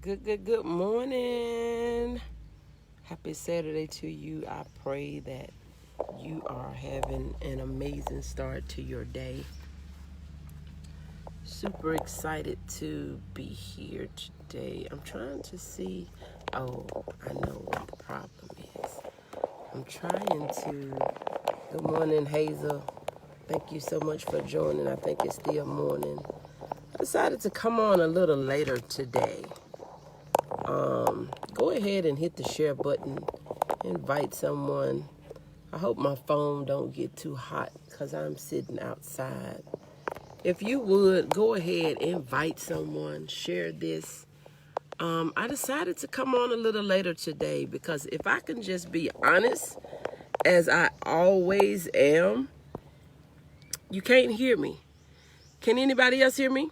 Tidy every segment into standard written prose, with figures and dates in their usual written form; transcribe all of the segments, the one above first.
Good morning. Happy Saturday to you. I pray that you are having an amazing start to your day. Super excited to be here today. I'm trying to see. Oh, I know what the problem is. I'm trying to. Good morning, Hazel. Thank you so much for joining. I think it's still morning. I decided to come on a little later today. Go ahead and hit the share button. Invite someone. I hope my phone don't get too hot because I'm sitting outside. If you would, go ahead, invite someone, share this. I decided to come on a little later today because if I can just be honest, as I always am, you can't hear me. Can anybody else hear me?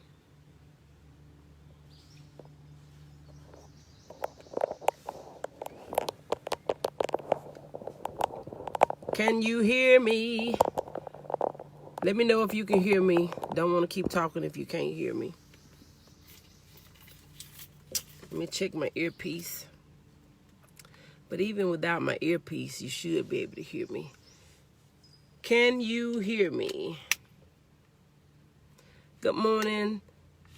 Can you hear me? Let me know if you can hear me. Don't want to keep talking if you can't hear me. Let me check my earpiece. But even without my earpiece, you should be able to hear me. Can you hear me? Good morning.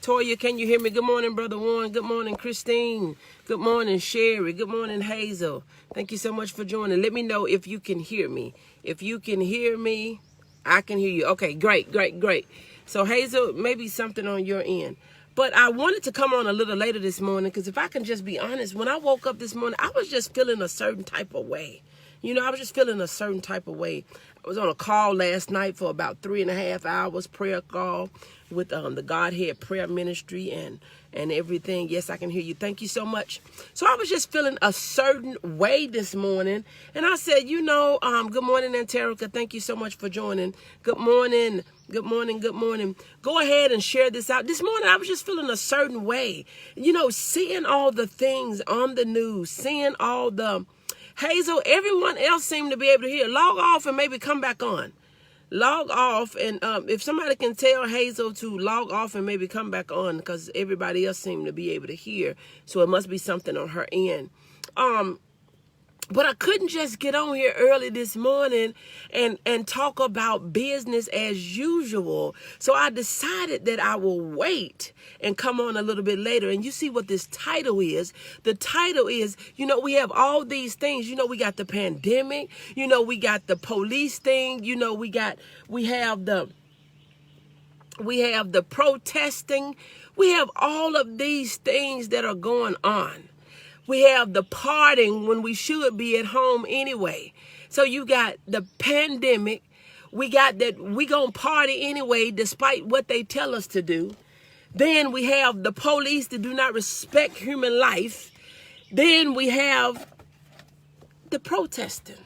Toya, can you hear me? Good morning, Brother Warren. Good morning, Christine. Good morning, Sherry. Good morning, Hazel. Thank you so much for joining. Let me know if you can hear me. If you can hear me, I can hear you. Okay, great. So, Hazel, maybe something on your end. But I wanted to come on a little later this morning because if I can just be honest, when I woke up this morning, I was just feeling a certain type of way. I was just feeling a certain type of way. I was on a call last night for about 3.5 hours, prayer call with the Godhead Prayer Ministry and everything. Yes, I can hear you. Thank you so much. So I was just feeling a certain way this morning. And I said, good morning, Anterica. Thank you so much for joining. Good morning. Go ahead and share this out. This morning, I was just feeling a certain way. Seeing all the things on the news, seeing all the... Hazel, everyone else seemed to be able to hear. Log off and maybe come back on. Log off, and if somebody can tell Hazel to log off and maybe come back on, because everybody else seemed to be able to hear, so it must be something on her end. But I couldn't just get on here early this morning and talk about business as usual. So I decided that I will wait and come on a little bit later. And you see what this title is. The title is, we have all these things. We got the pandemic. We got the police thing. We have the protesting. We have all of these things that are going on. We have the partying when we should be at home anyway. So you got the pandemic. We got that we gonna party anyway, despite what they tell us to do. Then we have the police that do not respect human life. Then we have the protesting.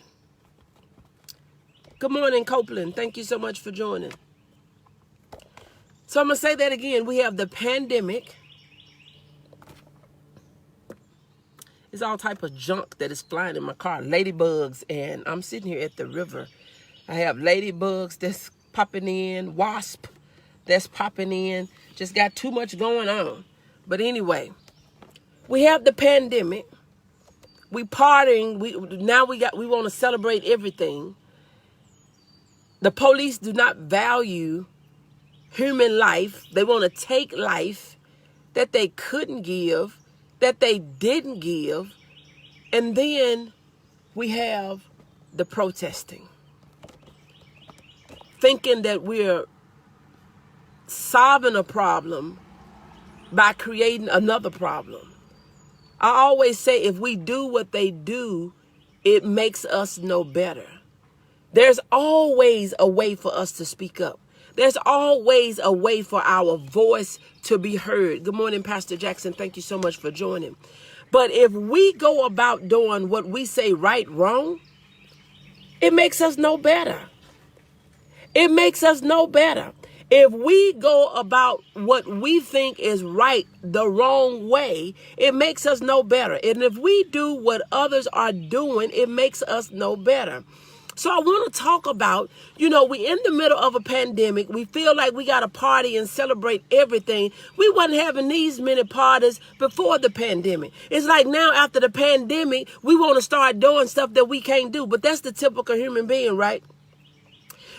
Good morning, Copeland. Thank you so much for joining. So I'm gonna say that again. We have the pandemic. There's all type of junk that is flying in my car. Ladybugs, and I'm sitting here at the river. I have ladybugs that's popping in, wasp that's popping in. Just got too much going on. But anyway, we have the pandemic. We partying. We want to celebrate everything. The police do not value human life. They want to take life that they couldn't give, that they didn't give. And then we have the protesting, thinking that we're solving a problem by creating another problem. I always say if we do what they do, it makes us no better. There's always a way for us to speak up. There's always a way for our voice to be heard. Good morning, Pastor Jackson. Thank you so much for joining. But if we go about doing what we say right, wrong, it makes us no better. It makes us no better. If we go about what we think is right the wrong way, it makes us no better. And if we do what others are doing, it makes us no better. So I want to talk about, we in the middle of a pandemic. We feel like we got to party and celebrate everything. We wasn't having these many parties before the pandemic. It's like now after the pandemic, we want to start doing stuff that we can't do. But that's the typical human being, right?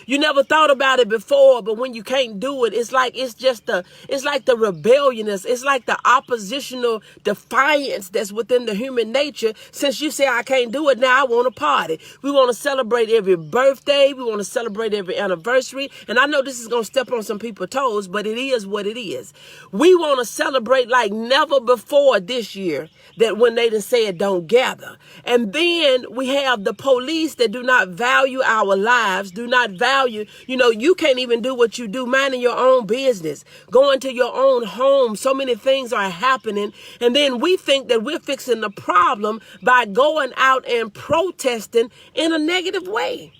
You never thought about it before, but when you can't do it, it's like the rebelliousness. It's like the oppositional defiance that's within the human nature. Since you say I can't do it, now I want to party. We want to celebrate every birthday. We want to celebrate every anniversary. And I know this is going to step on some people's toes, but it is what it is. We want to celebrate like never before this year, that when they done said don't gather. And then we have the police that do not value our lives, do not value, you can't even do what you do, minding your own business, going to your own home. So many things are happening. And then we think that we're fixing the problem by going out and protesting in a negative way.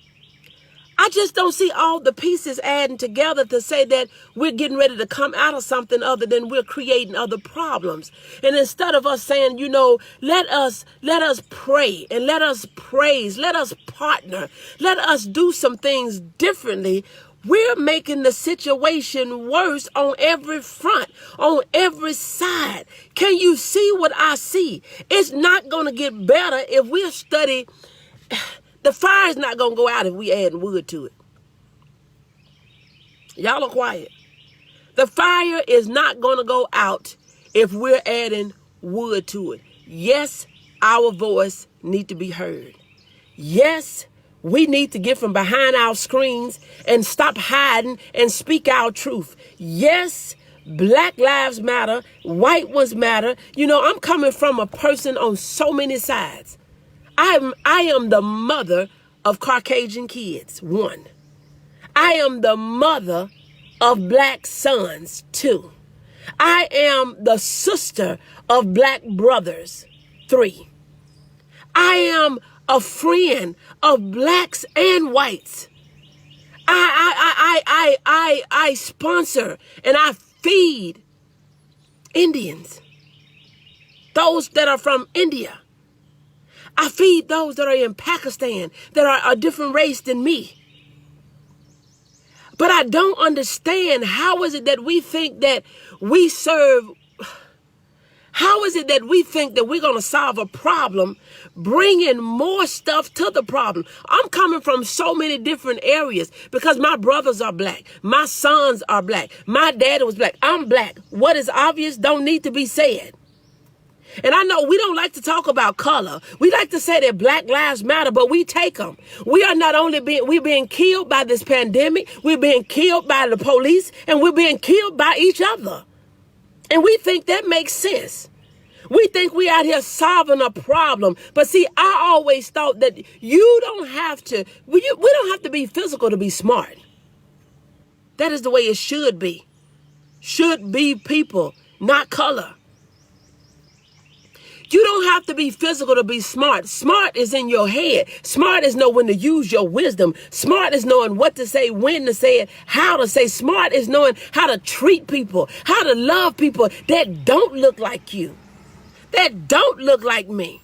I just don't see all the pieces adding together to say that we're getting ready to come out of something other than we're creating other problems. And instead of us saying, let us pray and let us praise, let us partner, let us do some things differently, we're making the situation worse on every front, on every side. Can you see what I see? It's not going to get better if we study. The fire's not going to go out if we add wood to it. Y'all are quiet. The fire is not going to go out if we're adding wood to it. Yes, our voice needs to be heard. Yes, we need to get from behind our screens and stop hiding and speak our truth. Yes, Black lives matter. White ones matter. I'm coming from a person on so many sides. I am the mother of Caucasian kids, 1. I am the mother of Black sons, 2. I am the sister of Black brothers, 3. I am a friend of Blacks and whites. I sponsor and I feed Indians, those that are from India. I feed those that are in Pakistan, that are a different race than me. But I don't understand, how is it that we think that we serve, how is it that we think that we're going to solve a problem, bringing more stuff to the problem? I'm coming from so many different areas because my brothers are Black. My sons are Black. My dad was Black. I'm Black. What is obvious don't need to be said. And I know we don't like to talk about color. We like to say that Black lives matter, but we take them. We are not only we're being killed by this pandemic, we're being killed by the police, and we're being killed by each other. And we think that makes sense. We think we out here solving a problem. But see, I always thought that we don't have to be physical to be smart. That is the way it should be. Should be people, not color. You don't have to be physical to be smart. Smart is in your head. Smart is knowing when to use your wisdom. Smart is knowing what to say, when to say it, how to say. Smart is knowing how to treat people, how to love people that don't look like you, that don't look like me.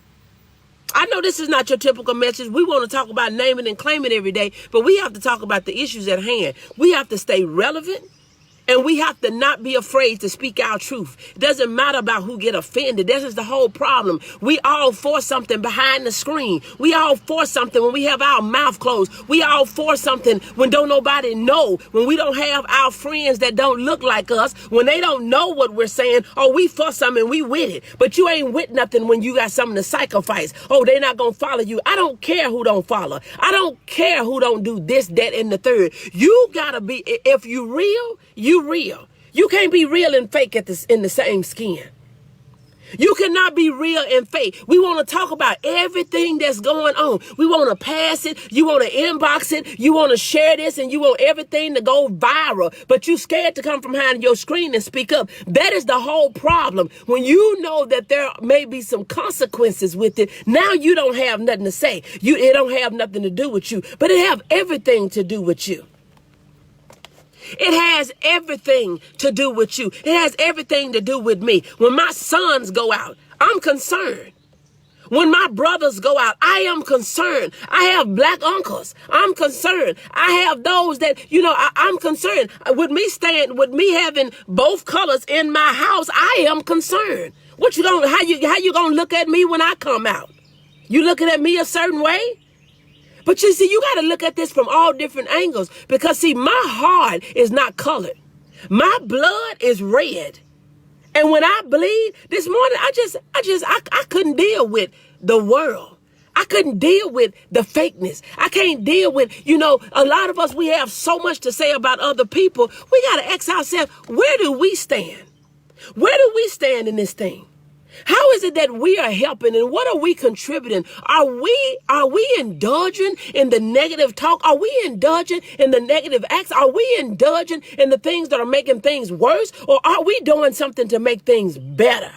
I know this is not your typical message. We want to talk about naming and claiming every day, but we have to talk about the issues at hand. We have to stay relevant. And we have to not be afraid to speak our truth. It doesn't matter about who get offended. This is the whole problem. We all for something behind the screen. We all for something when we have our mouth closed. We all for something when don't nobody know. When we don't have our friends that don't look like us. When they don't know what we're saying. Oh, we for something, we with it. But you ain't with nothing when you got something to sacrifice. Oh, they're not going to follow you. I don't care who don't follow. I don't care who don't do this, that, and the third. You got to be, if you real, you real. You can't be real and fake in the same skin. You cannot be real and fake. We want to talk about everything that's going on. We want to pass it. You want to inbox it. You want to share this and you want everything to go viral. But you scared to come from behind your screen and speak up. That is the whole problem. When you know that there may be some consequences with it, now you don't have nothing to say. It don't have nothing to do with you, but it have everything to do with you. It has everything to do with you. It has everything to do with me. When my sons go out, I'm concerned. When my brothers go out, I am concerned. I have black uncles. I'm concerned. I have those that, I'm concerned. With me having both colors in my house, I am concerned. How you gonna look at me when I come out? You looking at me a certain way? But you see, you got to look at this from all different angles, because see, my heart is not colored. My blood is red. And when I bleed this morning, I couldn't deal with the world. I couldn't deal with the fakeness. I can't deal with, a lot of us, we have so much to say about other people. We got to ask ourselves, where do we stand? Where do we stand in this thing? How is it that we are helping, and what are we contributing? Are we indulging in the negative talk? Are we indulging in the negative acts? Are we indulging in the things that are making things worse? Or are we doing something to make things better?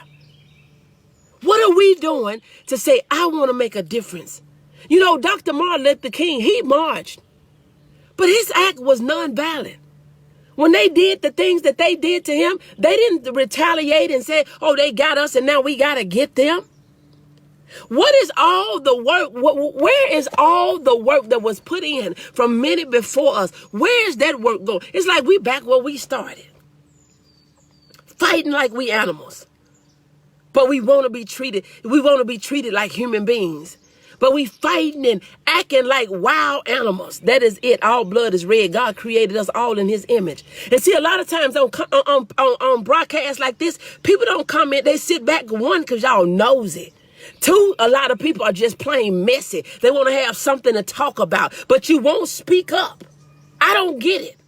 What are we doing to say, I want to make a difference? Dr. Martin Luther King, he marched, but his act was nonviolent. When they did the things that they did to him, they didn't retaliate and say, oh, they got us and now we got to get them. What is all the work? Where is all the work that was put in from many before us? Where is that work going? It's like we back where we started, fighting like we animals. But we want to be treated like human beings. But we fighting and acting like wild animals. That is it. All blood is red. God created us all in his image. And see, a lot of times on broadcasts like this, people don't comment. They sit back, one, because y'all nosy. Two, a lot of people are just plain messy. They want to have something to talk about, but you won't speak up. I don't get it.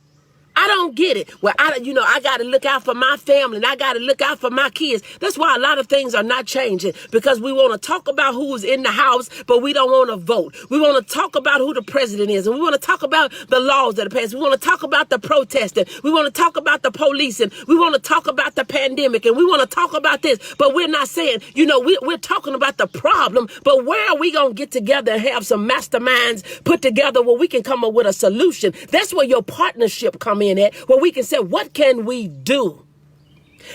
I don't get it. Well, I got to look out for my family and I got to look out for my kids. That's why a lot of things are not changing, because we want to talk about who's in the house, but we don't want to vote. We want to talk about who the president is, and we want to talk about the laws that are passed. We want to talk about the protesting. We want to talk about the policing. We want to talk about the pandemic, and we want to talk about this, but we're not saying, we're talking about the problem, but where are we going to get together and have some masterminds put together where we can come up with a solution? That's where your partnership come in at, where we can say, what can we do?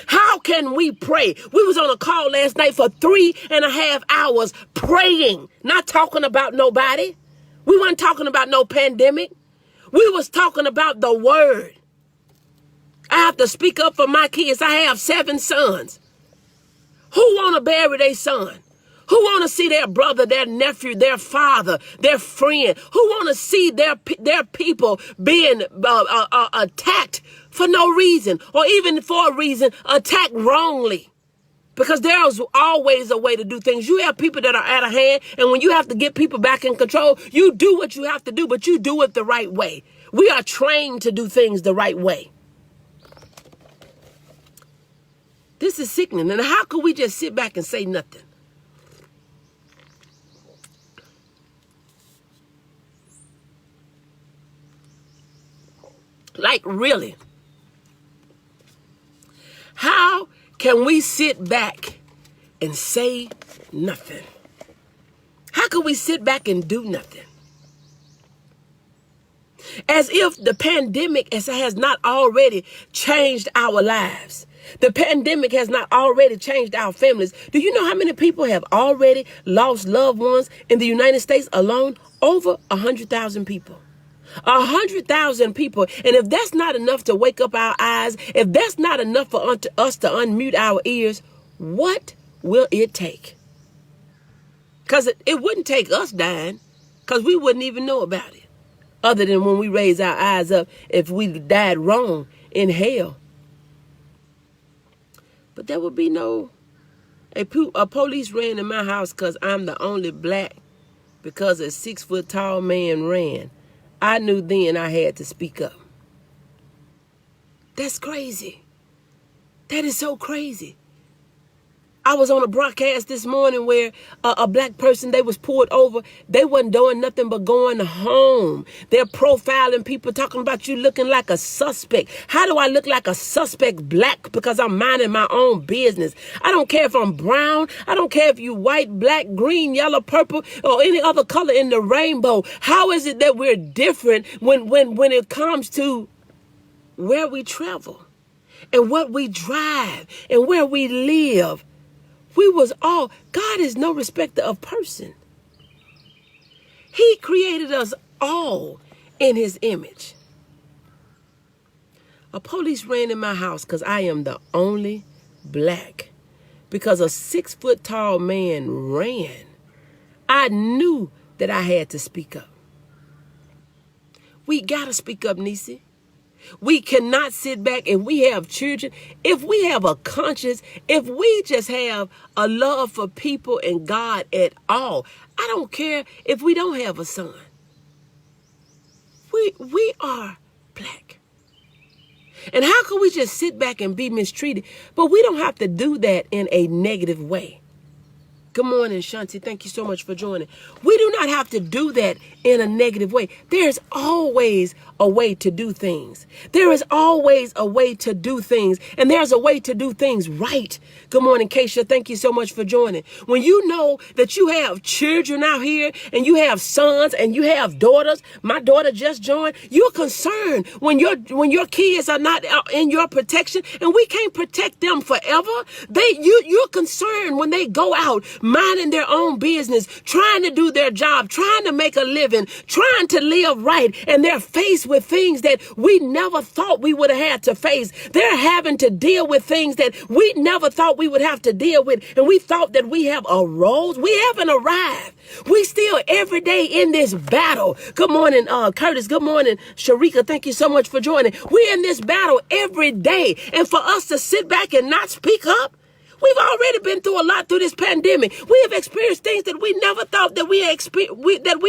How can we pray? We was on a call last night for 3.5 hours praying, not talking about nobody. We weren't talking about no pandemic. We was talking about the word. I have to speak up for my kids. I have 7 sons. Who want to bury their son? Who want to see their brother, their nephew, their father, their friend? Who want to see their people being attacked for no reason, or even for a reason, attacked wrongly? Because there's always a way to do things. You have people that are out of hand, and when you have to get people back in control, you do what you have to do, but you do it the right way. We are trained to do things the right way. This is sickening. And how could we just sit back and say nothing? Like, really? How can we sit back and say nothing? How can we sit back and do nothing? As if the pandemic has not already changed our lives. The pandemic has not already changed our families. Do you know how many people have already lost loved ones in the United States alone? Over 100,000 people. 100,000 people. And if that's not enough to wake up our eyes, if that's not enough for us to unmute our ears, what will it take? Because it wouldn't take us dying, because we wouldn't even know about it, other than when we raise our eyes up if we died wrong in hell. But there would be a police ran in my house because I'm the only black, because a 6-foot-tall man ran. I knew then I had to speak up. That's crazy. That is so crazy. I was on a broadcast this morning where a black person, they was pulled over. They wasn't doing nothing but going home. They're profiling people, talking about you looking like a suspect. How do I look like a suspect black? Because I'm minding my own business. I don't care if I'm brown. I don't care if you white, black, green, yellow, purple, or any other color in the rainbow. How is it that we're different when it comes to where we travel and what we drive and where we live? We was all, God is no respecter of person. He created us all in his image. A police ran in my house because I am the only black. Because a 6-foot tall man ran. I knew that I had to speak up. We got to speak up, Nisi. We cannot sit back. If we have children, if we have a conscience, if we just have a love for people and God at all, I don't care if we don't have a son. We are black. And how can we just sit back and be mistreated? But we don't have to do that in a negative way. Good morning, Shanti. Thank you so much for joining. We do not have to do that in a negative way. There's always a way to do things. There is always a way to do things. And there's a way to do things right. Good morning, Keisha. Thank you so much for joining. When you know that you have children out here and you have sons and you have daughters, my daughter just joined, you're concerned when your kids are not in your protection, and we can't protect them forever. You're concerned when they go out minding their own business, trying to do their job, trying to make a living, trying to live right, and they're faced with things that we never thought we would have had to face. They're having to deal with things that we never thought we would have to deal with, and we thought that we have arose. We haven't arrived. We still every day in this battle. Good morning, Curtis. Good morning, Sharika. Thank you so much for joining. We're in this battle every day, and for us to sit back and not speak up, we've already been through a lot through this pandemic. We have experienced things that we never thought that we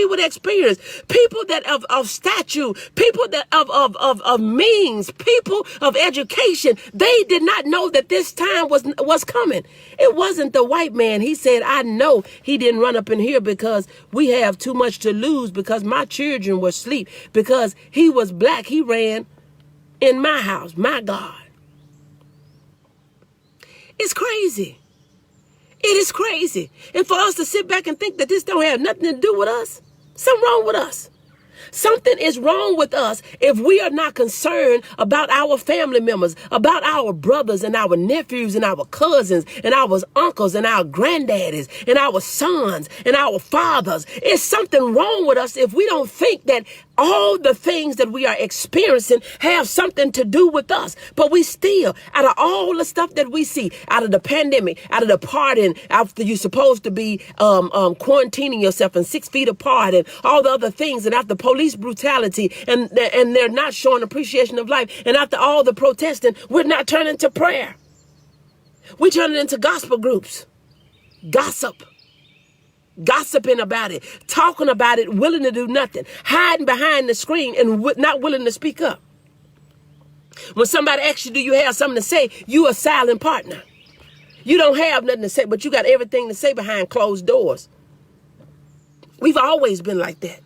would experience. People that of stature, people that of means, people of education. They did not know that this time was coming. It wasn't the white man. He said, I know he didn't run up in here because we have too much to lose, because my children were asleep, because he was black. He ran in my house, my God. It's crazy. It is crazy. And for us to sit back and think that this don't have nothing to do with us, something wrong with us. Something is wrong with us if we are not concerned about our family members, about our brothers and our nephews and our cousins and our uncles and our granddaddies and our sons and our fathers. It's something wrong with us if we don't think that all the things that we are experiencing have something to do with us. But we still, out of all the stuff that we see, out of the pandemic, out of the partying, after you're supposed to be quarantining yourself and 6 feet apart and all the other things, and after police brutality and they're not showing appreciation of life, and after all the protesting, we're not turning to prayer. We're turning into gospel groups. Gossiping about it, talking about it, willing to do nothing, hiding behind the screen and not willing to speak up. When somebody asks you, do you have something to say? You a silent partner. You don't have nothing to say, but you got everything to say behind closed doors. We've always been like that.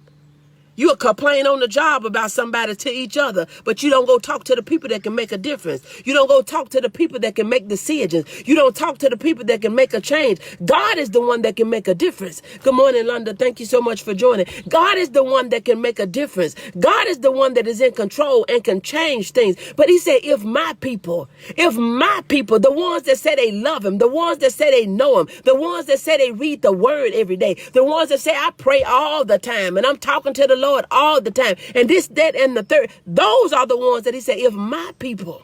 You'll complain on the job about somebody to each other, but you don't go talk to the people that can make a difference. You don't go talk to the people that can make decisions. You don't talk to the people that can make a change. God is the one that can make a difference. Good morning, London. Thank you so much for joining. God is the one that can make a difference. God is the one that is in control and can change things. But he said, if my people, the ones that say they love him, the ones that say they know him, the ones that say they read the word every day, the ones that say I pray all the time and I'm talking to the Lord all the time, and this, that, and the third, those are the ones that he said, if my people.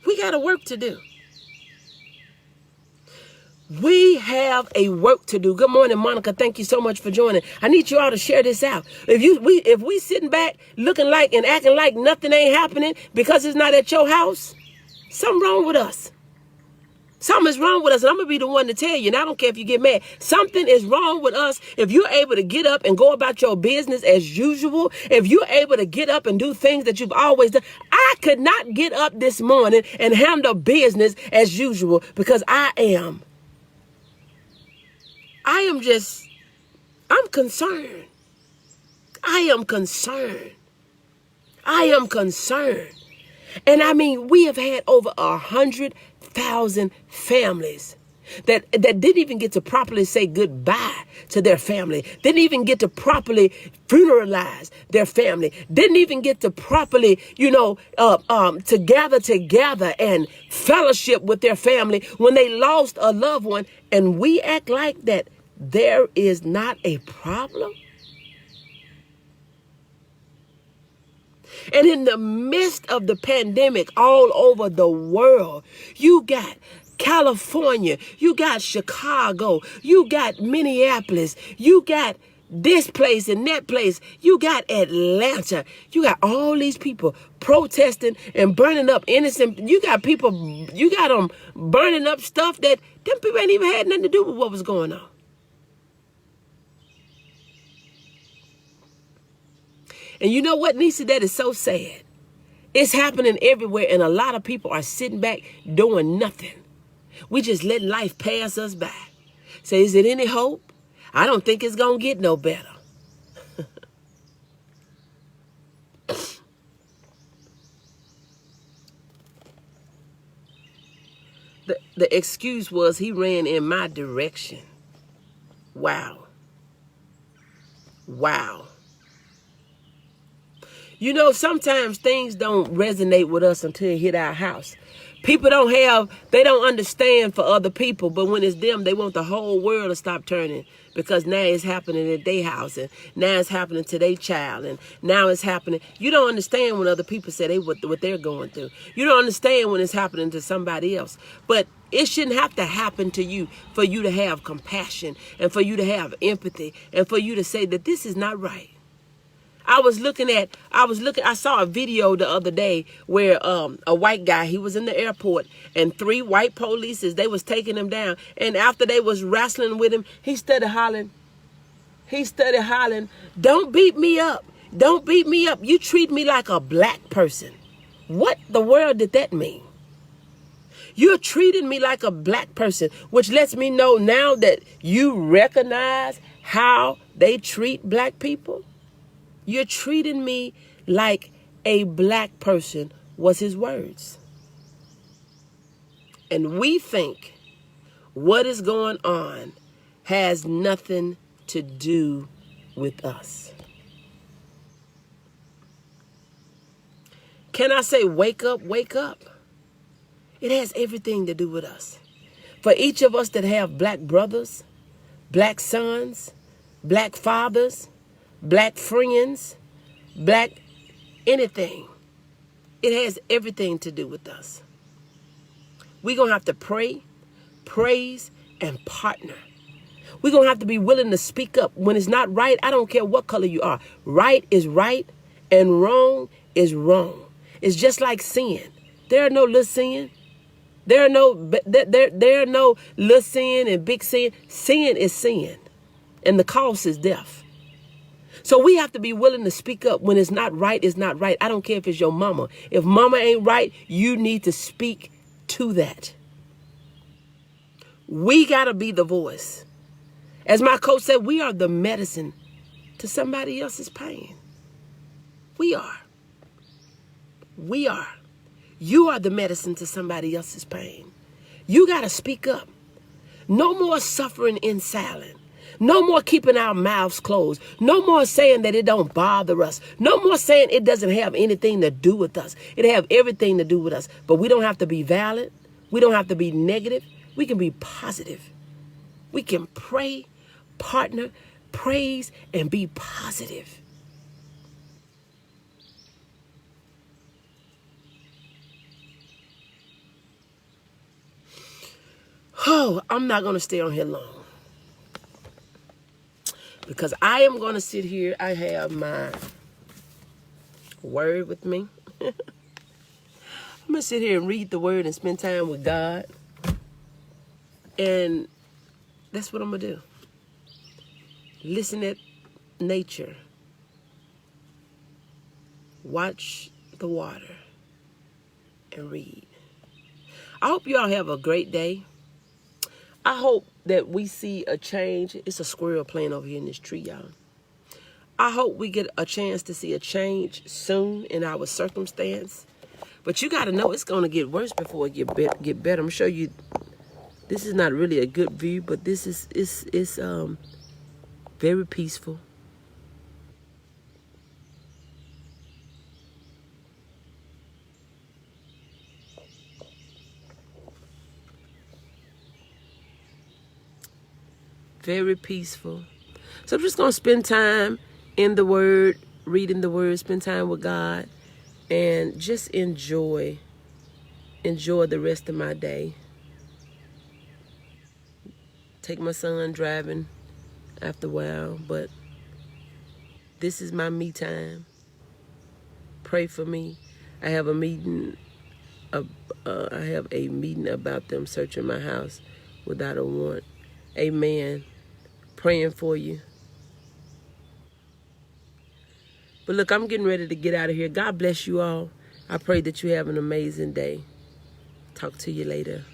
We got a work to do. We have a work to do. Good morning, Monica. Thank you so much for joining. I need you all to share this out. If we sitting back looking like and acting like nothing ain't happening because it's not at your house, something wrong with us. Something is wrong with us, and I'm going to be the one to tell you, and I don't care if you get mad. Something is wrong with us if you're able to get up and go about your business as usual, if you're able to get up and do things that you've always done. I could not get up this morning and handle business as usual because I'm concerned. I am concerned. And I mean, we have had over 100,000 families that didn't even get to properly say goodbye to their family, didn't even get to properly funeralize their family, didn't even get to properly, to gather together and fellowship with their family when they lost a loved one. And we act like that there is not a problem. And in the midst of the pandemic all over the world, you got California, you got Chicago, you got Minneapolis, you got this place and that place, you got Atlanta, you got all these people protesting and burning up innocent, you got them burning up stuff that them people ain't even had nothing to do with what was going on. And you know what, Nisa, that is so sad. It's happening everywhere, and a lot of people are sitting back doing nothing. We just letting life pass us by. So is it any hope? I don't think it's going to get no better. The excuse was he ran in my direction. Wow. Wow. You know, sometimes things don't resonate with us until it hit our house. People they don't understand for other people, but when it's them, they want the whole world to stop turning because now it's happening at their house, and now it's happening to their child, and now it's happening. You don't understand when other people say what they're going through. You don't understand when it's happening to somebody else. But it shouldn't have to happen to you for you to have compassion and for you to have empathy and for you to say that this is not right. I saw a video the other day where a white guy, he was in the airport, and 3 white polices, they was taking him down. And after they was wrestling with him, he started hollering, "Don't beat me up. Don't beat me up. You treat me like a black person." What the world did that mean? You're treating me like a black person, which lets me know now that you recognize how they treat black people. You're treating me like a black person, was his words. And we think what is going on has nothing to do with us. Can I say, wake up, wake up? It has everything to do with us. For each of us that have black brothers, black sons, black fathers, black friends, black anything, it has everything to do with us. We're going to have to pray, praise, and partner. We're going to have to be willing to speak up. When it's not right, I don't care what color you are. Right is right and wrong is wrong. It's just like sin. There are no little sin. There are no little sin and big sin. Sin is sin. And the cost is death. So we have to be willing to speak up. When it's not right, it's not right. I don't care if it's your mama. If mama ain't right, you need to speak to that. We got to be the voice. As my coach said, we are the medicine to somebody else's pain. We are. We are. You are the medicine to somebody else's pain. You got to speak up. No more suffering in silence. No more keeping our mouths closed. No more saying that it don't bother us. No more saying it doesn't have anything to do with us. It have everything to do with us. But we don't have to be violent. We don't have to be negative. We can be positive. We can pray, partner, praise, and be positive. Oh, I'm not going to stay on here long. Because I am going to sit here. I have my word with me. I'm going to sit here and read the word and spend time with God. And that's what I'm going to do. Listen at nature. Watch the water. And read. I hope you all have a great day. I hope that we see a change. It's a squirrel playing over here in this tree, y'all. I hope we get a chance to see a change soon in our circumstance. But you got to know it's going to get worse before it get better. I'm going to show you This is not really a good view, but this is it's very peaceful. Very peaceful. So I'm just going to spend time in the Word, reading the Word, spend time with God, and just enjoy the rest of my day. Take my son driving after a while, but this is my me time. Pray for me. I have a meeting. I have a meeting about them searching my house without a warrant. Amen. Praying for you. But look, I'm getting ready to get out of here. God bless you all. I pray that you have an amazing day. Talk to you later.